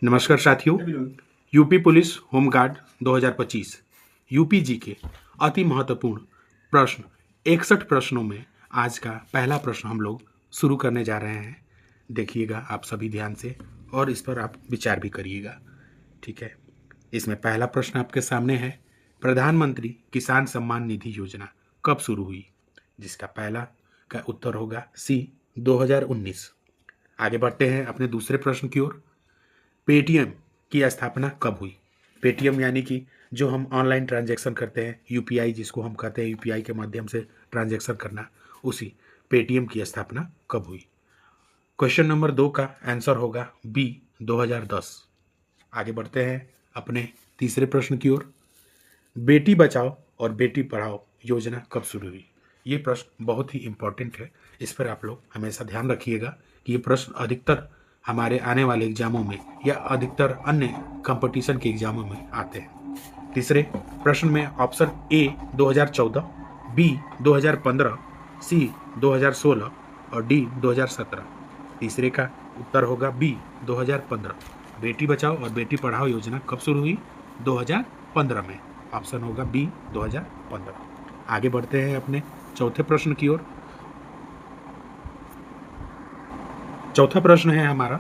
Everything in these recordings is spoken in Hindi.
नमस्कार साथियों। यूपी पुलिस होमगार्ड 2025 यूपीजी के अति महत्वपूर्ण प्रश्न 61 प्रश्नों में आज का पहला प्रश्न हम लोग शुरू करने जा रहे हैं। देखिएगा आप सभी ध्यान से और इस पर आप विचार भी करिएगा, ठीक है। इसमें पहला प्रश्न आपके सामने है, प्रधानमंत्री किसान सम्मान निधि योजना कब शुरू हुई? जिसका पहला का उत्तर होगा सी 2019। आगे बढ़ते हैं अपने दूसरे प्रश्न की ओर। पेटीएम की स्थापना कब हुई? पेटीएम यानी कि जो हम ऑनलाइन ट्रांजैक्शन करते हैं, यूपीआई जिसको हम कहते हैं, यूपीआई के माध्यम से ट्रांजैक्शन करना, उसी पेटीएम की स्थापना कब हुई? क्वेश्चन नंबर 2 का आंसर होगा बी 2010। आगे बढ़ते हैं अपने तीसरे प्रश्न की ओर। बेटी बचाओ और बेटी पढ़ाओ योजना कब शुरू हुई? ये प्रश्न बहुत ही इंपॉर्टेंट है, इस पर आप लोग हमेशा ध्यान रखिएगा कि ये प्रश्न अधिकतर हमारे आने वाले एग्जामों में या अधिकतर अन्य कंपटीशन के एग्जामों में आते हैं। तीसरे प्रश्न में ऑप्शन ए 2014, बी 2015, सी 2016 और डी 2017। तीसरे का उत्तर होगा बी 2015। बेटी बचाओ और बेटी पढ़ाओ योजना कब शुरू हुई? 2015 में। ऑप्शन होगा बी 2015। आगे बढ़ते हैं अपने चौथे प्रश्न की ओर। चौथा प्रश्न है हमारा,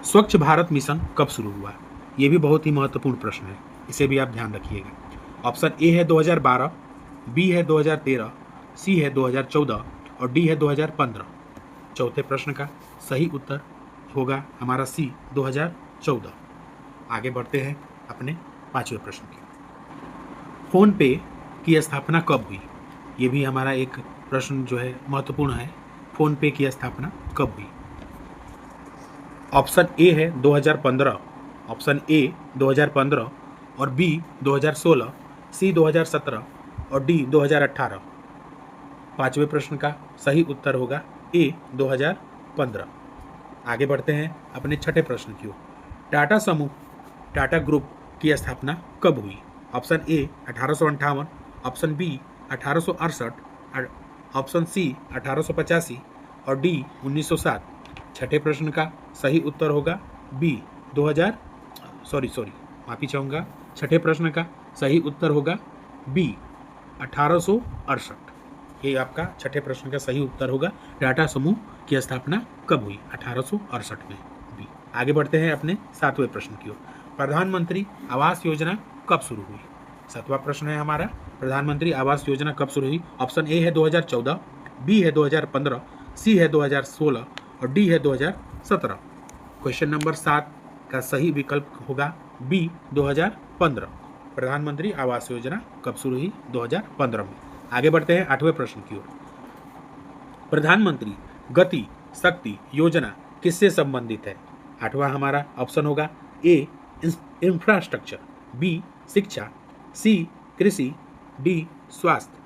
स्वच्छ भारत मिशन कब शुरू हुआ? ये भी बहुत ही महत्वपूर्ण प्रश्न है, इसे भी आप ध्यान रखिएगा। ऑप्शन ए है 2012, बी है 2013, सी है 2014 और डी है 2015। चौथे प्रश्न का सही उत्तर होगा हमारा सी 2014। आगे बढ़ते हैं अपने पांचवें प्रश्न की। फोन पे की स्थापना कब हुई? ये भी हमारा एक प्रश्न जो है महत्वपूर्ण है। फोन पे की स्थापना कब हुई? ऑप्शन ए है 2015, ऑप्शन ए 2015 और बी 2016, सी 2017 और डी 2018। पांचवें प्रश्न का सही उत्तर होगा ए 2015। आगे बढ़ते हैं अपने छठे प्रश्न की ओर। टाटा समूह टाटा ग्रुप की स्थापना कब हुई? Option A 1858, option B 1868, option C 1885 और डी 1907। छठे प्रश्न का सही उत्तर होगा बी 2000 माफी चाहूँगा। छठे प्रश्न का सही उत्तर होगा बी 1868। ये आपका छठे प्रश्न का सही उत्तर होगा। टाटा समूह की स्थापना कब हुई? 1868 में बी। आगे बढ़ते हैं अपने सातवें प्रश्न की ओर। प्रधानमंत्री आवास योजना कब शुरू हुई? सातवां प्रश्न है हमारा, प्रधानमंत्री आवास योजना कब शुरू हुई? ऑप्शन ए है 2014, बी है 2015, सी है 2016 और डी है 2017। क्वेश्चन नंबर 7 का सही विकल्प होगा बी 2015। प्रधानमंत्री आवास योजना कब शुरू हुई? 2015 में। आगे बढ़ते हैं आठवें प्रश्न की ओर। प्रधानमंत्री गति शक्ति योजना किससे संबंधित है? आठवां हमारा ऑप्शन होगा ए इंफ्रास्ट्रक्चर, बी शिक्षा, सी कृषि, डी स्वास्थ्य।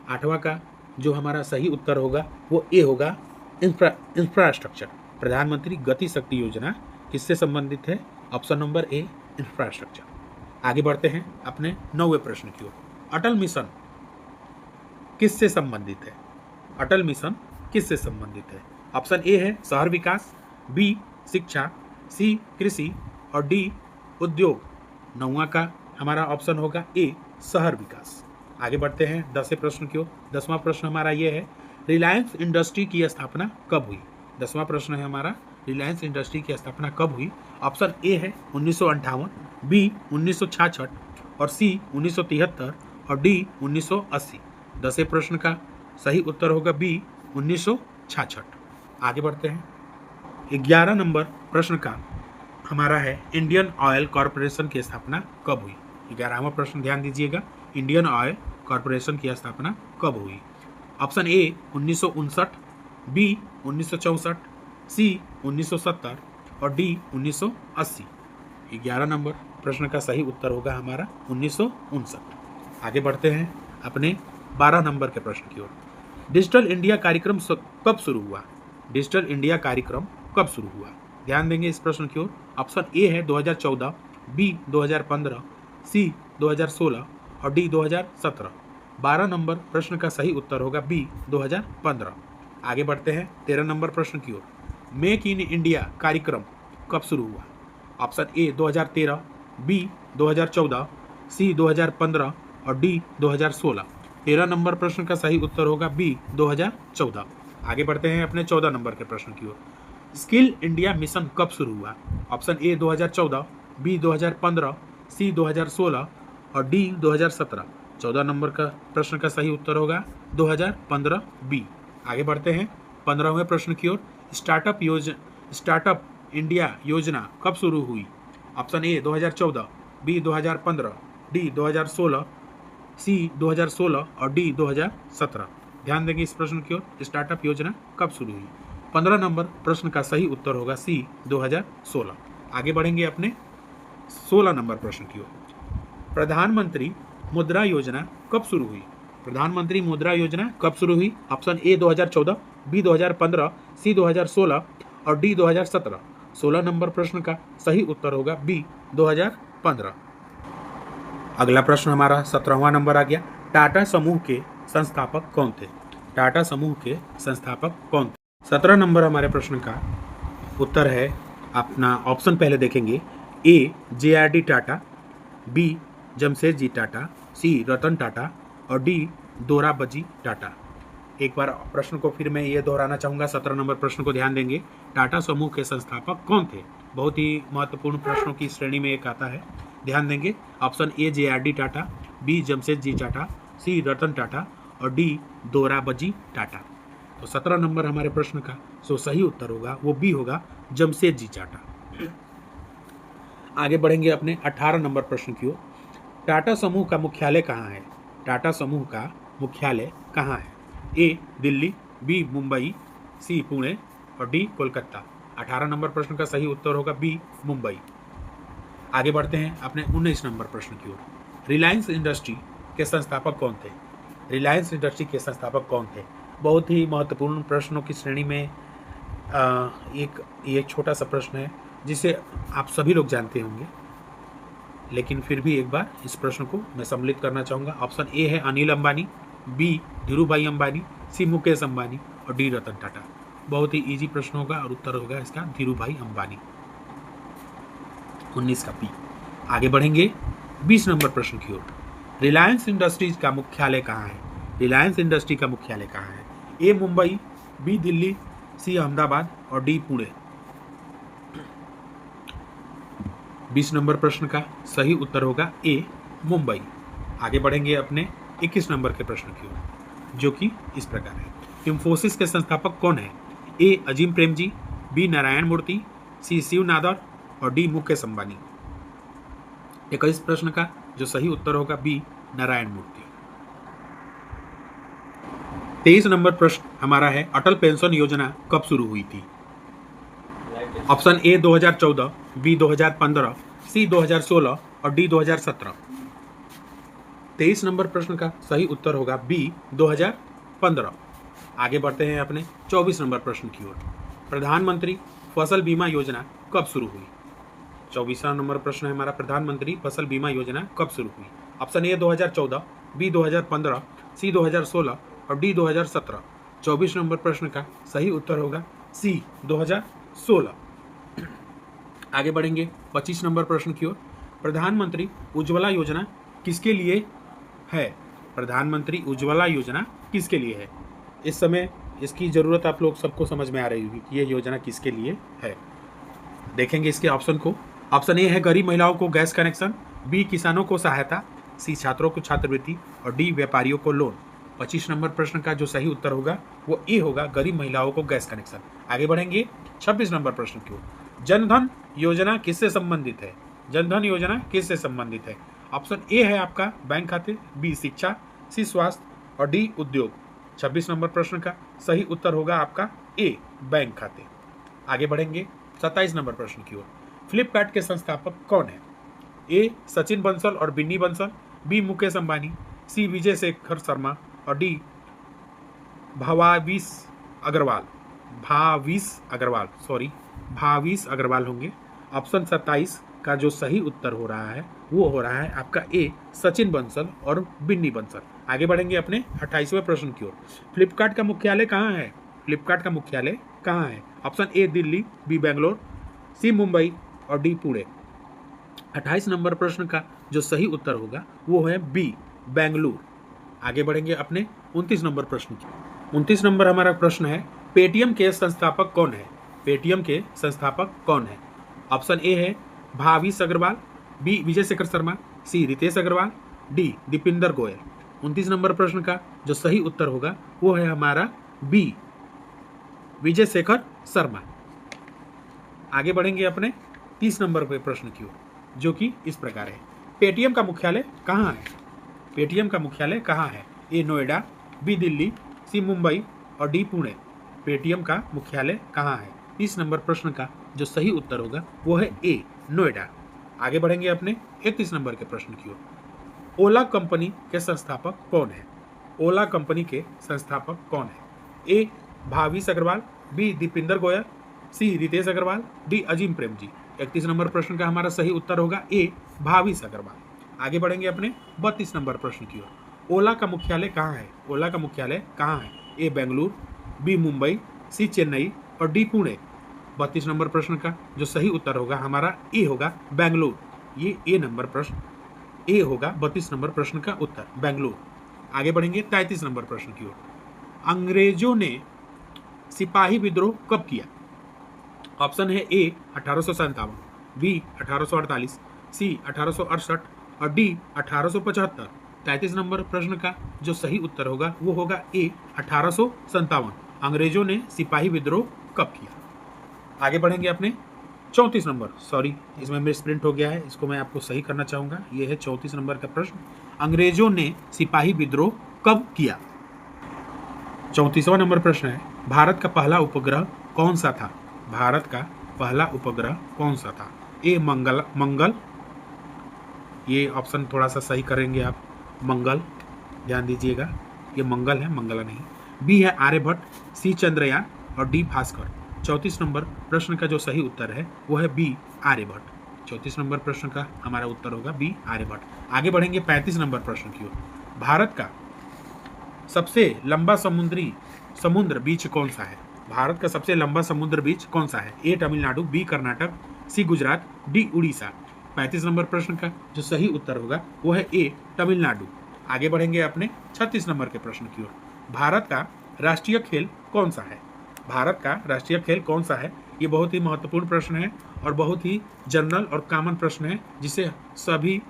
आठवां का जो हमारा सही उत्तर होगा वो ए होगा इंफ्रास्ट्रक्चर। प्रधानमंत्री गति शक्ति योजना किससे संबंधित है? Option number A infrastructure. आगे बढ़ते हैं अपने 9वें प्रश्न की ओर। अटल मिशन किससे संबंधित है? अटल मिशन किससे संबंधित है? ऑप्शन ए है शहर विकास, बी शिक्षा, सी कृषि और डी उद्योग। 9वां का हमारा ऑप्शन होगा ए शहर विकास। आगे बढ़ते हैं 10वें प्रश्न की ओर। 10वां प्रश्न हमारा ये है, रिलायंस इंडस्ट्री की स्थापना कब हुई? 10वां प्रश्न है हमारा, रिलायंस इंडस्ट्री की स्थापना कब हुई? ऑप्शन ए है 1958, बी 1966 और सी 1973 और डी 1980। 10वें प्रश्न का सही उत्तर होगा बी 1966। आगे बढ़ते हैं 11 नंबर प्रश्न का हमारा है, इंडियन ऑयल कॉरपोरेशन की स्थापना कब हुई? 11वां प्रश्न ध्यान दीजिएगा, इंडियन ऑयल कॉरपोरेशन की स्थापना कब हुई? ऑप्शन ए 1959, बी 1964, सी 1970 और डी 1980। 11 नंबर प्रश्न का सही उत्तर होगा हमारा 1959। आगे बढ़ते हैं अपने 12 नंबर के प्रश्न की ओर। डिजिटल इंडिया कार्यक्रम कब शुरू हुआ? डिजिटल इंडिया कार्यक्रम कब शुरू हुआ? ध्यान देंगे इस प्रश्न की ओर। ऑप्शन ए है 2014, बी 2015, सी 2016 और डी 2017। 12 नंबर प्रश्न का सही उत्तर होगा बी 2015। आगे बढ़ते हैं 13 नंबर प्रश्न की ओर। मेक इन इंडिया कार्यक्रम कब शुरू हुआ? ऑप्शन ए 2013, बी 2014, सी 2015 और डी 2016। 13 नंबर प्रश्न का सही उत्तर होगा बी 2014। आगे बढ़ते हैं अपने 14 नंबर के प्रश्न की ओर। स्किल इंडिया मिशन कब शुरू हुआ? ऑप्शन ए 2014, बी 2015, सी 2016 और डी 2017। 14 नंबर का प्रश्न का सही उत्तर होगा 2015 बी। आगे बढ़ते हैं 15वें प्रश्न की ओर। स्टार्टअप इंडिया योजना कब शुरू हुई? ऑप्शन ए 2014, बी 2015, डी 2016, सी 2016 और डी 2017। ध्यान देंगे इस प्रश्न की ओर। स्टार्टअप योजना कब शुरू हुई? 15 नंबर प्रश्न का सही उत्तर होगा सी 2016। आगे बढ़ेंगे अपने 16 नंबर प्रश्न की ओर। प्रधानमंत्री मुद्रा योजना कब शुरू हुई? प्रधानमंत्री मुद्रा योजना कब शुरू हुई? ऑप्शन ए 2014, बी 2015, सी 2016 और डी 2017। 16 नंबर प्रश्न का सही उत्तर होगा बी 2015। अगला प्रश्न हमारा 17वां नंबर आ गया। टाटा समूह के संस्थापक कौन थे? टाटा समूह के संस्थापक कौन थे? 17 नंबर हमारे प्रश्न का उत्तर है अपना ऑप्शन पहले देखेंगे। ए JRD Tata, B Jamshedji Tata, C Ratan Tata और डी दोराबजी टाटा। एक बार प्रश्न को फिर मैं ये दोहराना चाहूँगा। 17 नंबर प्रश्न को ध्यान देंगे। टाटा समूह के संस्थापक कौन थे? बहुत ही महत्वपूर्ण प्रश्नों की श्रेणी में एक आता है, ध्यान देंगे। Option A JRD Tata, B Jamshedji Tata, C Ratan Tata और डी दोराबजी टाटा। तो 17 नंबर हमारे प्रश्न का जो सही उत्तर होगा वो बी होगा जमशेदजी टाटा। आगे बढ़ेंगे अपने 18 नंबर प्रश्न की ओर। टाटा समूह का मुख्यालय कहाँ है? टाटा समूह का मुख्यालय कहाँ है? ए दिल्ली, बी मुंबई, सी पुणे और डी कोलकाता। 18 नंबर प्रश्न का सही उत्तर होगा बी मुंबई। आगे बढ़ते हैं अपने 19 नंबर प्रश्न की ओर। रिलायंस इंडस्ट्री के संस्थापक कौन थे? रिलायंस इंडस्ट्री के संस्थापक कौन थे? बहुत ही महत्वपूर्ण प्रश्नों की श्रेणी में एक छोटा सा प्रश्न है जिसे आप सभी लोग जानते होंगे, लेकिन फिर भी एक बार इस प्रश्न को मैं सम्मिलित करना चाहूँगा। ऑप्शन ए है अनिल अंबानी, बी धीरूभाई अंबानी, सी मुकेश अंबानी और डी रतन टाटा। बहुत ही इजी प्रश्न होगा और उत्तर होगा इसका धीरूभाई अंबानी। 19 का पी। आगे बढ़ेंगे 20 नंबर प्रश्न की ओर। रिलायंस इंडस्ट्रीज का मुख्यालय कहाँ है? रिलायंस इंडस्ट्री का मुख्यालय कहाँ है? ए मुंबई, बी दिल्ली, सी अहमदाबाद और डी पुणे। 20 नंबर प्रश्न का सही उत्तर होगा ए मुंबई। आगे बढ़ेंगे अपने 21 नंबर के प्रश्न की ओर, जो कि इस प्रकार है। इंफोसिस के संस्थापक कौन है? ए अजीम प्रेमजी, बी नारायण मूर्ति, सी शिव नादर और डी मुकेश अंबानी। 21 प्रश्न का जो सही उत्तर होगा बी नारायण मूर्ति। 23 नंबर प्रश्न हमारा है अटल पेंशन योजना कब शुरू हुई थी? ऑप्शन ए 2014, बी 2015, सी 2016 और डी 2017। 23 नंबर प्रश्न का सही उत्तर होगा बी 2015। आगे बढ़ते हैं अपने 24 नंबर प्रश्न की ओर। प्रधानमंत्री फसल बीमा योजना कब शुरू हुई? 24वां नंबर प्रश्न है हमारा। प्रधानमंत्री फसल बीमा योजना कब शुरू हुई? ऑप्शन ए 2014, बी 2015, सी 2016 और डी 2017। 24 नंबर प्रश्न का सही उत्तर होगा सी 2016। आगे बढ़ेंगे 25 नंबर प्रश्न की ओर। प्रधानमंत्री उज्ज्वला योजना किसके लिए है? प्रधानमंत्री उज्ज्वला योजना किसके लिए है? इस समय इसकी ज़रूरत आप लोग सबको समझ में आ रही होगी कि ये योजना किसके लिए है। देखेंगे इसके ऑप्शन को। ऑप्शन ए है गरीब महिलाओं को गैस कनेक्शन, बी किसानों को सहायता, सी छात्रों को छात्रवृत्ति और डी व्यापारियों को लोन। 25 नंबर प्रश्न का जो सही उत्तर होगा वो ए होगा गरीब महिलाओं को गैस कनेक्शन। आगे बढ़ेंगे 26 नंबर प्रश्न की ओर। जनधन योजना किससे संबंधित है? जनधन योजना किससे संबंधित है? ऑप्शन ए है आपका बैंक खाते, बी शिक्षा, सी स्वास्थ्य और डी उद्योग। 26 नंबर प्रश्न का सही उत्तर होगा आपका ए बैंक खाते। आगे बढ़ेंगे 27 नंबर प्रश्न की ओर। फ्लिपकार्ट के संस्थापक कौन है? ए सचिन बंसल और बिन्नी बंसल, बी मुकेश अंबानी, सी विजय शेखर शर्मा और डी भावीश अग्रवाल होंगे। ऑप्शन 27 का जो सही उत्तर हो रहा है वो हो रहा है आपका ए सचिन बंसल और बिन्नी बंसल। आगे बढ़ेंगे अपने 28वें प्रश्न की ओर। फ्लिपकार्ट का मुख्यालय कहाँ है? Option A Delhi, B Bangalore, C Mumbai और डी पुणे। 28 नंबर प्रश्न का जो सही उत्तर होगा वो है बी, बेंगलुरु। आगे बढ़ेंगे अपने 29 नंबर प्रश्न की। 29 नंबर हमारा प्रश्न है, पेटीएम के संस्थापक कौन है? पेटीएम के संस्थापक कौन है? ऑप्शन ए है भाविश अग्रवाल, बी विजय शेखर शर्मा, सी रितेश अग्रवाल, डी दीपिंदर गोयल। 29 नंबर प्रश्न का जो सही उत्तर होगा वो है हमारा बी, विजय शेखर शर्मा। आगे बढ़ेंगे अपने 30 नंबर पे प्रश्न की ओर, जो कि इस प्रकार है, पेटीएम का मुख्यालय कहाँ है? पेटीएम का मुख्यालय कहाँ है? ए नोएडा, बी दिल्ली, सी मुंबई और डी पुणे। पेटीएम का मुख्यालय कहाँ है? 30 नंबर प्रश्न का जो सही उत्तर होगा वो है ए, नोएडा। आगे बढ़ेंगे अपने 31 नंबर के प्रश्न की ओर। ओला कंपनी के संस्थापक कौन है? ओला कंपनी के संस्थापक कौन है? ए भाविश अग्रवाल, बी दीपिंदर गोयल, सी रितेश अग्रवाल, डी अजीम प्रेमजी। 31 नंबर प्रश्न का हमारा सही उत्तर होगा ए, भाविश अग्रवाल। आगे बढ़ेंगे अपने 32 नंबर प्रश्न की ओर। ओला का मुख्यालय कहाँ है? ओला का मुख्यालय कहाँ है? ए बेंगलुरु, बी मुंबई, सी चेन्नई और डी पुणे। 32 नंबर प्रश्न का जो सही उत्तर होगा हमारा ए होगा बेंगलुरु। ये ए नंबर प्रश्न ए होगा 32 नंबर प्रश्न का उत्तर, बेंगलुरु। आगे बढ़ेंगे 33 नंबर प्रश्न की ओर। अंग्रेजों ने सिपाही विद्रोह कब किया? ऑप्शन है ए 1857, बी 1848, सी 1868 और डी 1875। 33 नंबर प्रश्न का जो सही उत्तर होगा वो होगा ए 1857। अंग्रेजों ने सिपाही विद्रोह कब किया? आगे बढ़ेंगे अपने 34 नंबर, सॉरी इसमें मिस प्रिंट हो गया है, इसको मैं आपको सही करना चाहूंगा। ये है 34 नंबर का प्रश्न, अंग्रेजों ने सिपाही विद्रोह कब किया? 34वां नंबर प्रश्न है, भारत का पहला उपग्रह कौन सा था? भारत का पहला उपग्रह कौन सा था? ए मंगल, ये ऑप्शन थोड़ा सा सही करेंगे आप, मंगल, ध्यान दीजिएगा, ये मंगल है, मंगला नहीं। बी है आर्यभट्ट, सी चंद्रयान और डी भास्कर। 34 नंबर प्रश्न का जो सही उत्तर है वो है बी, आर्यभट्ट। 34 नंबर प्रश्न का हमारा उत्तर होगा बी, आर्यभट्ट। आगे बढ़ेंगे 35 नंबर प्रश्न की ओर। भारत का सबसे लंबा समुद्र बीच कौन सा है? भारत का सबसे लंबा समुद्र बीच कौन सा है? ए तमिलनाडु, बी कर्नाटक, सी गुजरात, डी उड़ीसा। 35 नंबर प्रश्न का जो सही उत्तर होगा वो है ए, तमिलनाडु। आगे बढ़ेंगे अपने 36 नंबर के प्रश्न की ओर। भारत का राष्ट्रीय खेल कौन सा है? भारत का राष्ट्रीय खेल कौन सा है? ये बहुत ही महत्वपूर्ण प्रश्न है और बहुत ही जनरल और कॉमन प्रश्न है, जिसे सभी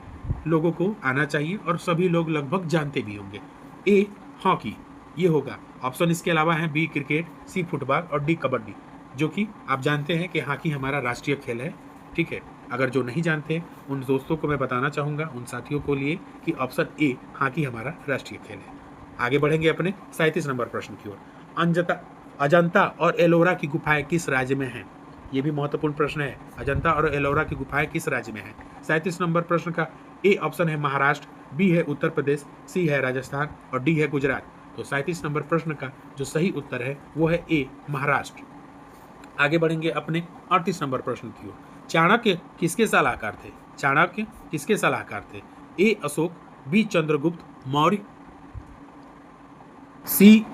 लोगों को आना चाहिए और सभी लोग लगभग जानते भी होंगे। ए हॉकी, ये होगा ऑप्शन। इसके अलावा है बी क्रिकेट, सी फुटबॉल और डी कबड्डी, जो कि आप जानते हैं कि हॉकी हमारा राष्ट्रीय खेल है, ठीक है। अगर जो नहीं जानते उन दोस्तों को मैं बताना चाहूँगा, उन साथियों को लिए, कि ऑप्शन ए हॉकी हमारा राष्ट्रीय खेल है। आगे बढ़ेंगे अपने 37 नंबर प्रश्न की ओर। अजंता और एलोरा की गुफाएं किस राज्य में हैं? ये भी महत्वपूर्ण प्रश्न है। अजंता और एलोरा की गुफाएं किस राज्य में हैं? 37 नंबर प्रश्न का ए ऑप्शन है महाराष्ट्र, बी है उत्तर प्रदेश, सी है राजस्थान और डी है गुजरात। तो 37 नंबर प्रश्न का जो सही उत्तर है वो है ए, महाराष्ट्र। आगे बढ़ेंगे अपने 38 नंबर प्रश्न की ओर। चाणक्य किसके सलाहकार थे? चाणक्य किसके सलाहकार थे? ए अशोक, बी चंद्रगुप्त मौर्य, सी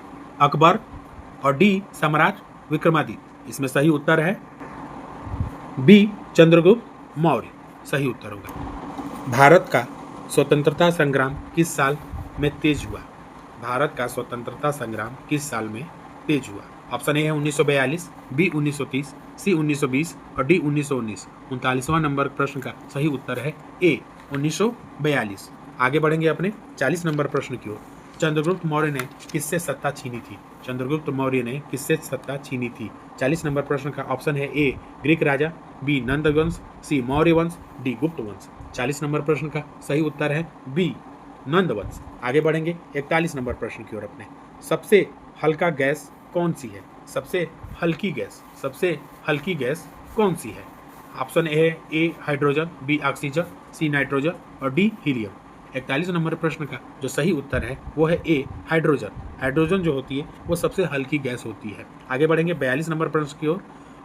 अकबर और डी सम्राट विक्रमादित्य। इसमें सही उत्तर है बी, चंद्रगुप्त मौर्य, सही उत्तर होगा। भारत का स्वतंत्रता संग्राम किस साल में तेज हुआ? भारत का स्वतंत्रता संग्राम किस साल में तेज हुआ? ऑप्शन ए है 1942, बी 1930, सी 1920 और डी 1919। 39वां नंबर प्रश्न का सही उत्तर है ए, 1942। आगे बढ़ेंगे अपने 40 नंबर प्रश्न की ओर। चंद्रगुप्त मौर्य ने किससे सत्ता छीनी थी? चंद्रगुप्त मौर्य ने किससे सत्ता छीनी थी? 40 नंबर प्रश्न का ऑप्शन है ए, ग्रीक राजा, बी नंद वंश, सी मौर्य वंश, डी गुप्त वंश। 40 नंबर प्रश्न का सही उत्तर है बी, नंद वंश। आगे बढ़ेंगे 41 नंबर प्रश्न की ओर अपने। सबसे हल्का गैस कौन सी है? सबसे हल्की गैस कौन सी है? ऑप्शन ए है A hydrogen, B oxygen, C nitrogen और डी हीलियम। 41 नंबर प्रश्न का जो सही उत्तर है वो है ए, हाइड्रोजन। हाइड्रोजन जो होती है वो सबसे हल्की गैस होती है। आगे बढ़ेंगे 42 नंबर प्रश्न की ओर।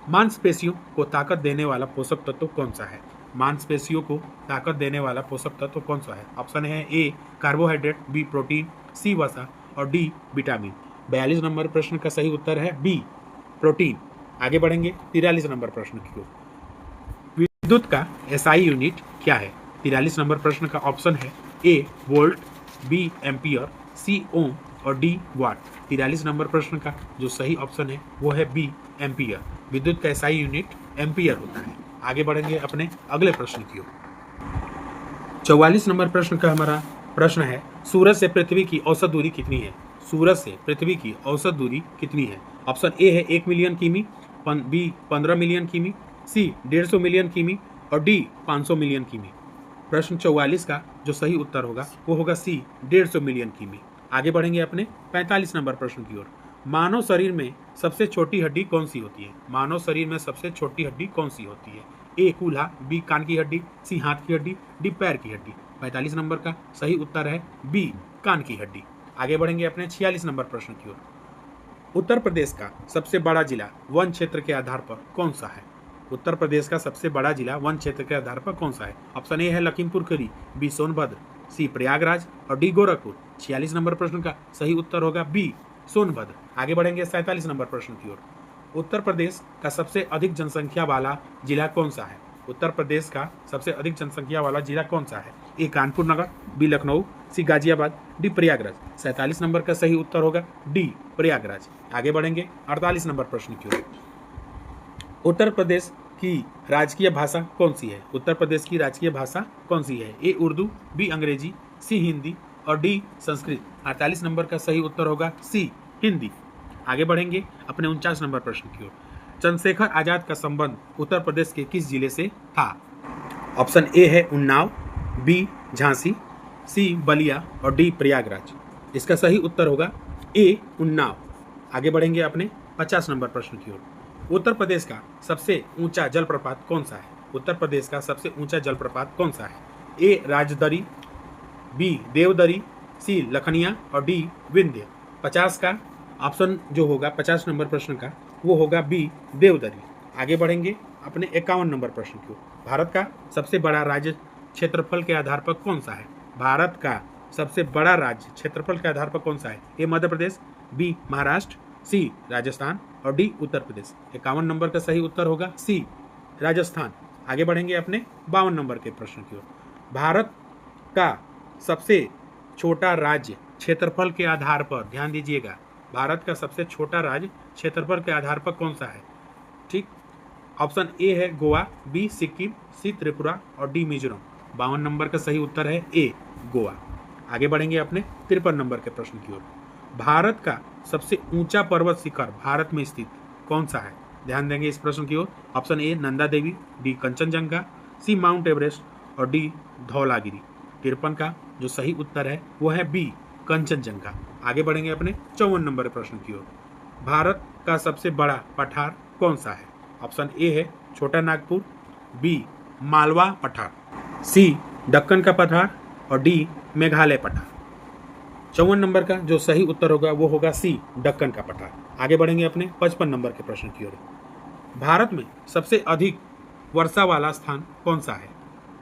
मांसपेशियों को ताकत देने वाला पोषक तत्व कौन सा है? मांसपेशियों को ताकत देने वाला पोषक तत्व कौन सा है? ऑप्शन है ए कार्बोहाइड्रेट, बी प्रोटीन, सी वसा और डी विटामिन। 42 नंबर प्रश्न का सही उत्तर है बी, प्रोटीन। आगे बढ़ेंगे 43 नंबर प्रश्न की ओर। विद्युत का एसआई यूनिट क्या है? 43 नंबर प्रश्न का ऑप्शन है ए वोल्ट, बी एम्पियर, सी ओम और डी वाट। 43 नंबर प्रश्न का जो सही ऑप्शन है वो है बी एम्पियर। विद्युत का SI यूनिट एम्पियर होता है। आगे बढ़ेंगे अपने अगले प्रश्न की ओर। 44 नंबर प्रश्न का हमारा प्रश्न है सूरज से पृथ्वी की औसत दूरी कितनी है? सूरज से पृथ्वी की औसत दूरी कितनी है? ऑप्शन ए है 1 मिलियन किमी, बी 15 मिलियन किमी, सी 150 मिलियन किमी और डी 500 मिलियन किमी। प्रश्न 44 का जो सही उत्तर होगा वो होगा सी 150 मिलियन किमी। आगे बढ़ेंगे अपने 45 नंबर प्रश्न की ओर। मानव शरीर में सबसे छोटी हड्डी कौन सी होती है? मानव शरीर में सबसे छोटी हड्डी कौन सी होती है? ए कूल्हा, बी कान की हड्डी, सी हाथ की हड्डी, डी पैर की हड्डी। 45 नंबर का सही उत्तर है बी कान की हड्डी। आगे बढ़ेंगे अपने 46 नंबर प्रश्न की ओर। उत्तर प्रदेश का सबसे बड़ा जिला वन क्षेत्र के आधार पर कौन सा है? उत्तर प्रदेश का सबसे बड़ा जिला वन क्षेत्र के आधार पर कौन सा है? ऑप्शन ए है लखीमपुर खीरी, बी सोनभद्र, सी प्रयागराज और डी गोरखपुर। 46 नंबर प्रश्न का सही उत्तर होगा बी सोनभद्र। आगे बढ़ेंगे 47 नंबर प्रश्न की ओर। उत्तर प्रदेश का सबसे अधिक जनसंख्या वाला जिला कौन सा है? उत्तर प्रदेश का सबसे अधिक जनसंख्या वाला जिला कौन सा है? ए कानपुर नगर, बी लखनऊ, सी गाजियाबाद, डी प्रयागराज। 47 नंबर का सही उत्तर होगा डी प्रयागराज। आगे बढ़ेंगे 48 नंबर प्रश्न की ओर। उत्तर प्रदेश की राजकीय भाषा कौन सी है? उत्तर प्रदेश की राजकीय भाषा कौन सी है? ए उर्दू, बी अंग्रेजी, सी हिंदी और डी संस्कृत। 48 नंबर का सही उत्तर होगा सी हिंदी। आगे बढ़ेंगे अपने 49 नंबर प्रश्न की ओर। चंद्रशेखर आजाद का संबंध उत्तर प्रदेश के किस जिले से था? ऑप्शन ए है उन्नाव, बी झांसी, सी बलिया और डी प्रयागराज। इसका सही उत्तर होगा ए उन्नाव। आगे बढ़ेंगे अपने 50 नंबर प्रश्न की ओर। उत्तर प्रदेश का सबसे ऊंचा जलप्रपात कौन सा है? उत्तर प्रदेश का सबसे ऊंचा जलप्रपात कौन सा है? ए राजदरी, बी देवदरी, सी लखनिया और डी विंध्य। 50 का ऑप्शन जो होगा 50 नंबर प्रश्न का वो होगा बी देवदरी। आगे बढ़ेंगे अपने 51 नंबर प्रश्न की ओर। भारत का सबसे बड़ा राज्य क्षेत्रफल के आधार पर कौन सा है? भारत का सबसे बड़ा राज्य क्षेत्रफल के आधार पर कौन सा है? ए मध्य प्रदेश, बी महाराष्ट्र, सी राजस्थान और डी उत्तर प्रदेश। 51 नंबर का सही उत्तर होगा सी राजस्थान। आगे बढ़ेंगे अपने 52 नंबर के प्रश्न की ओर। भारत का सबसे छोटा राज्य क्षेत्रफल के आधार पर, ध्यान दीजिएगा, भारत का सबसे छोटा राज्य क्षेत्रफल के आधार पर कौन सा है? ठीक, ऑप्शन ए है गोवा, बी सिक्किम, सी त्रिपुरा और डी मिजोरम। 52 नंबर का सही उत्तर है ए गोवा। आगे बढ़ेंगे अपने 53 नंबर के प्रश्न की ओर। भारत का सबसे ऊंचा पर्वत शिखर भारत में स्थित कौन सा है? ध्यान देंगे इस प्रश्न की ओर। Option A Nanda Devi, D Kanchenjunga, C Mount Everest और डी धौलागिरी। 53 का जो सही उत्तर है वो है बी कंचनजंगा। आगे बढ़ेंगे अपने 54 नंबर प्रश्न की ओर। भारत का सबसे बड़ा पठार कौन सा है? ऑप्शन ए है छोटा नागपुर, बी मालवा पठार, सी दक्कन का पठार और डी मेघालय पठार। 54 नंबर का जो सही उत्तर होगा वो होगा सी दक्कन का पठार। आगे बढ़ेंगे अपने 55 नंबर के प्रश्न की ओर। भारत में सबसे अधिक वर्षा वाला स्थान कौन सा है?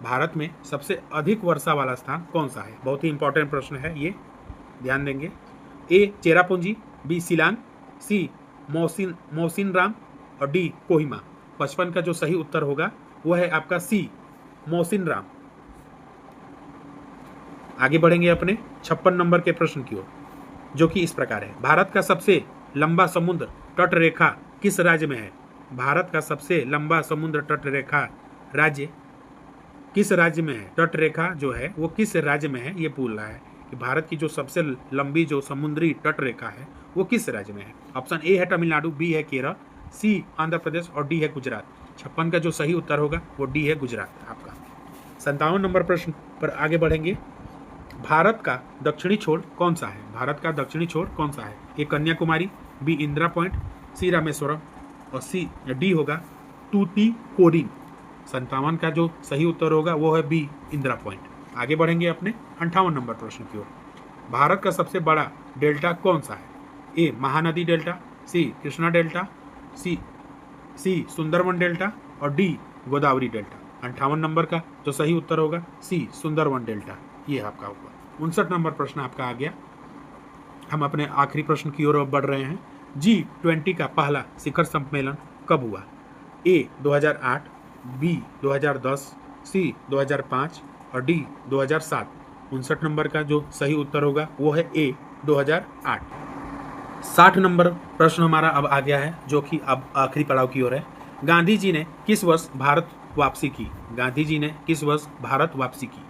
भारत में सबसे अधिक वर्षा वाला स्थान कौन सा है? बहुत ही इंपॉर्टेंट प्रश्न है ये, ध्यान देंगे। ए चेरापूंजी, बी शिलांग, सी मौसिनराम और डी कोहिमा। 55 का जो सही उत्तर होगा वो है आपका सी मौसिनराम। आगे बढ़ेंगे अपने 56 नंबर के प्रश्न की ओर, जो कि इस प्रकार है। भारत का सबसे लंबा समुद्र तट रेखा किस राज्य में है? भारत का सबसे लंबा समुद्र तट रेखा राज्य किस राज्य में है? तट रेखा जो है वो किस राज्य में है, ये पूछ रहा है कि भारत की जो सबसे लंबी जो समुद्री तट रेखा है वो किस राज्य में है? ऑप्शन ए है तमिलनाडु, बी है केरल, सी आंध्र प्रदेश और डी है गुजरात। 56 का जो सही उत्तर होगा वो डी है गुजरात आपका। 57 नंबर प्रश्न पर आगे बढ़ेंगे। भारत का दक्षिणी छोर कौन सा है? भारत का दक्षिणी छोर कौन सा है? ए कन्याकुमारी, बी इंदिरा पॉइंट, सी रामेश्वरम और सी डी होगा तूतीकोरिन। 57 का जो सही उत्तर होगा वो है बी इंदिरा पॉइंट। आगे बढ़ेंगे अपने 58 नंबर प्रश्न की ओर। भारत का सबसे बड़ा डेल्टा कौन सा है? ए महानदी डेल्टा, सी कृष्णा डेल्टा, सी सुंदरवन डेल्टा और डी गोदावरी डेल्टा। 58 नंबर का जो सही उत्तर होगा सी सुंदरवन डेल्टा, ये आपका होगा। 59 नंबर प्रश्न आपका आ गया। हम अपने आखिरी प्रश्न की ओर बढ़ रहे हैं। G20 का पहला शिखर सम्मेलन कब हुआ? ए 2008, बी 2010, सी 2005 और डी 2007। 59 नंबर का जो सही उत्तर होगा वो है ए 2008। 60 नंबर प्रश्न हमारा अब आ गया है, जो कि अब आखिरी पड़ाव की ओर है। गांधी जी ने किस वर्ष भारत वापसी की? गांधी जी ने किस वर्ष भारत वापसी की?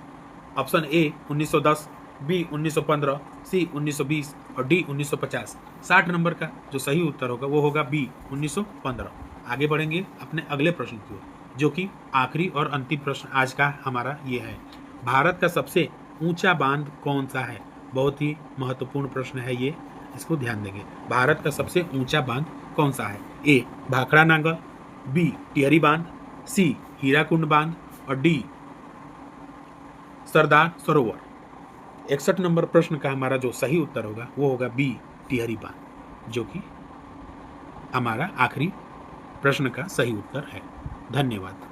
ऑप्शन ए 1910, बी 1915, सी 1920 और डी 1950। 60 नंबर का जो सही उत्तर होगा वो होगा बी 1915। आगे बढ़ेंगे अपने अगले प्रश्न की ओर, जो कि आखिरी और अंतिम प्रश्न आज का हमारा ये है। भारत का सबसे ऊंचा बांध कौन सा है? बहुत ही महत्वपूर्ण प्रश्न है ये, इसको ध्यान देंगे। भारत का सबसे ऊंचा बांध कौन सा है? ए भाखड़ा नांगल, बी टिहरी बांध, सी हीराकुंड बांध और डी सरदार सरोवर। 61 नंबर प्रश्न का हमारा जो सही उत्तर होगा वो होगा बी टिहरी बांध, जो कि हमारा आखिरी प्रश्न का सही उत्तर है। धन्यवाद।